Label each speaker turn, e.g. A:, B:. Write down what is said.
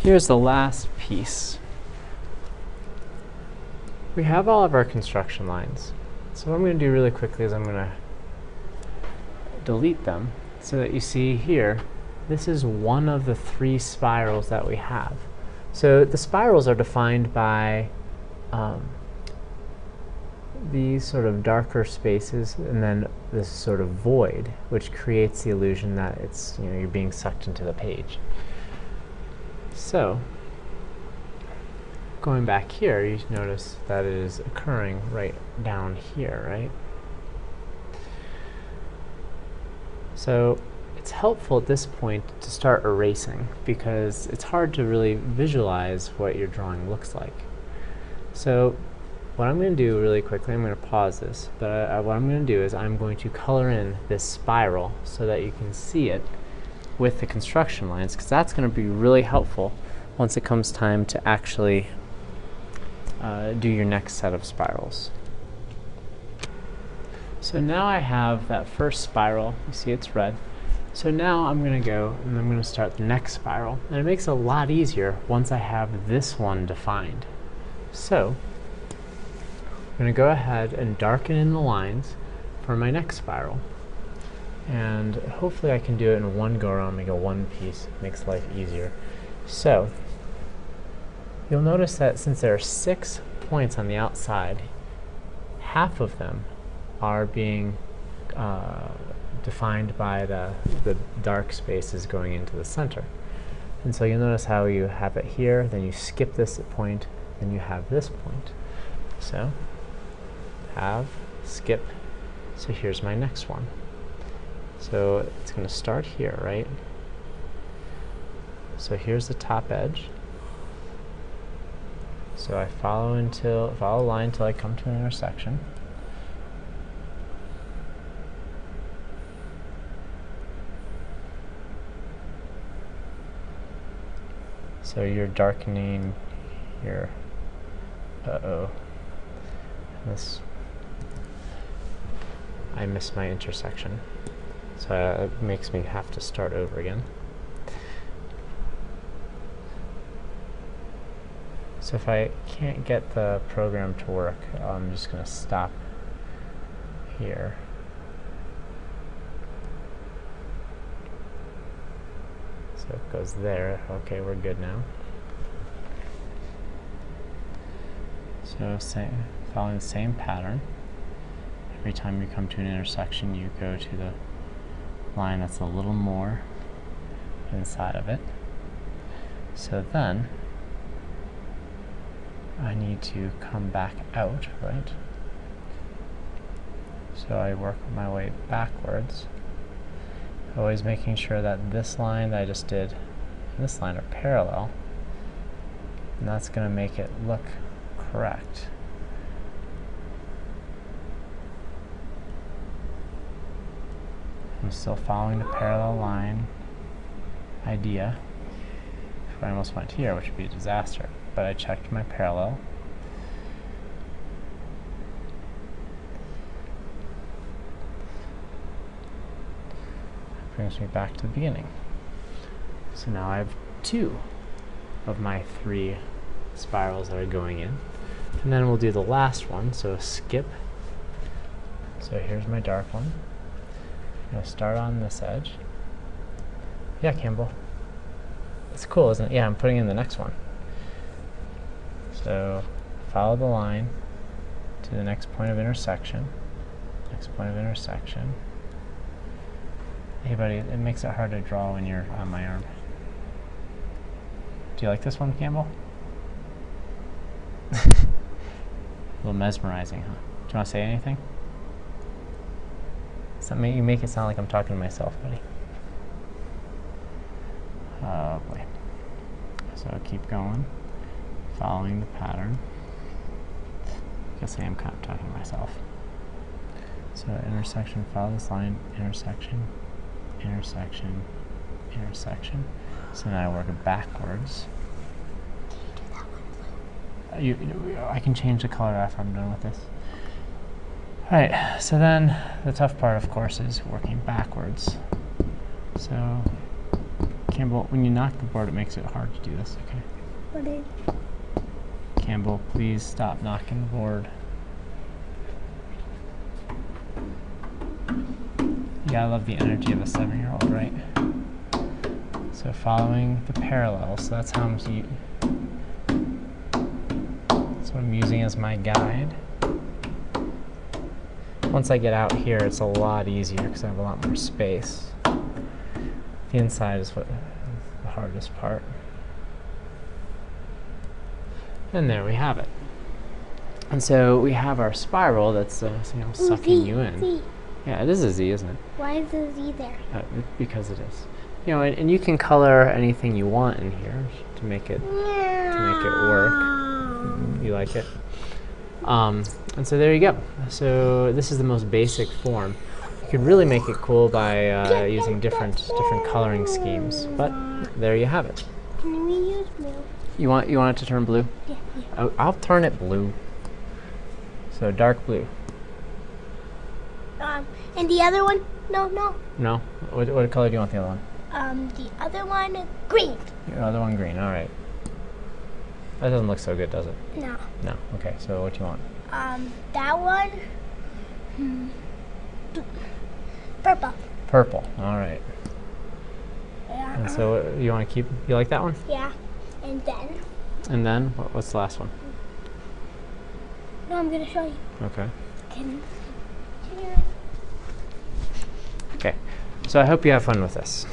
A: Here's the last piece. We have all of our construction lines. So what I'm going to do really quickly is I'm going to delete them so that you see here, this is one of the 3 spirals that we have. So the spirals are defined by these sort of darker spaces and then this sort of void, which creates the illusion that it's, you're being sucked into the page. So going back here, you notice that it is occurring right down here, right? So it's helpful at this point to start erasing because it's hard to really visualize what your drawing looks like. So what I'm going to do really quickly, I'm going to pause this, but what I'm going to do is I'm going to color in this spiral so that you can see it with the construction lines, because that's going to be really helpful once it comes time to actually do your next set of spirals. So now I have that first spiral. You see it's red. So now I'm going to go and I'm going to start the next spiral. And it makes it a lot easier once I have this one defined. So I'm going to go ahead and darken in the lines for my next spiral. And hopefully I can do it in one go around, make a one piece. It makes life easier. So you'll notice that since there are 6 points on the outside, half of them are being defined by the dark spaces going into the center. And so you'll notice how you have it here, then you skip this point, then you have this point. So have, skip, so here's my next one. So it's going to start here, right? So here's the top edge. So I follow a line until I come to an intersection. So you're darkening your, I missed my intersection. So it makes me have to start over again. So if I can't get the program to work, I'm just going to stop here. So it goes there. Okay, we're good now. So following the same pattern, every time you come to an intersection, you go to the line that's a little more inside of it. So then I need to come back out, right? So I work my way backwards, always making sure that this line that I just did and this line are parallel, and that's going to make it look correct. I'm still following the parallel line idea. I almost went here, which would be a disaster, but I checked my parallel. That brings me back to the beginning. So now I have 2 of my 3 spirals that are going in. And then we'll do the last one, so skip. So here's my dark one. I'm going to start on this edge. Yeah, Campbell. It's cool, isn't it? Yeah, I'm putting in the next one. So follow the line to the next point of intersection. Next point of intersection. Hey buddy, it makes it hard to draw when you're on my arm. Do you like this one, Campbell? A little mesmerizing, huh? Do you want to say anything? You make it sound like I'm talking to myself, buddy. Oh boy. So keep going, following the pattern. I guess I am kind of talking to myself. So intersection, follow this line, intersection, intersection, intersection. So now I work it backwards. I can change the color after I'm done with this. Alright, so then the tough part, of course, is working backwards. So Campbell, when you knock the board, it makes it hard to do this, okay?
B: What is?
A: Campbell, please stop knocking the board. Yeah, I love the energy of a 7-year-old, right? So following the parallels, so that's how that's what I'm using as my guide. Once I get out here, it's a lot easier because I have a lot more space. The inside is what the hardest part. And there we have it. And so we have our spiral that's sucking you in.
B: Z.
A: Yeah, it is a Z, isn't it?
B: Why is the Z there?
A: Because it is. You know, and you can color anything you want in here to make it work. You like it? And so there you go. So this is the most basic form. You could really make it cool by using different coloring schemes. But there you have it.
B: Can we use blue?
A: You want it to turn blue?
B: Yeah.
A: Oh, I'll turn it blue. So dark blue.
B: And the other one? No.
A: No? What color do you want the other one?
B: The other one, green.
A: The other one green. All right. That doesn't look so good, does it?
B: No.
A: No. Okay. So what do you want?
B: That one, purple.
A: Purple. All right. And so you want to keep? You like that one?
B: Yeah. And then?
A: And then what's the last one?
B: No, I'm gonna show you.
A: Okay.
B: Can
A: Okay. So I hope you have fun with this.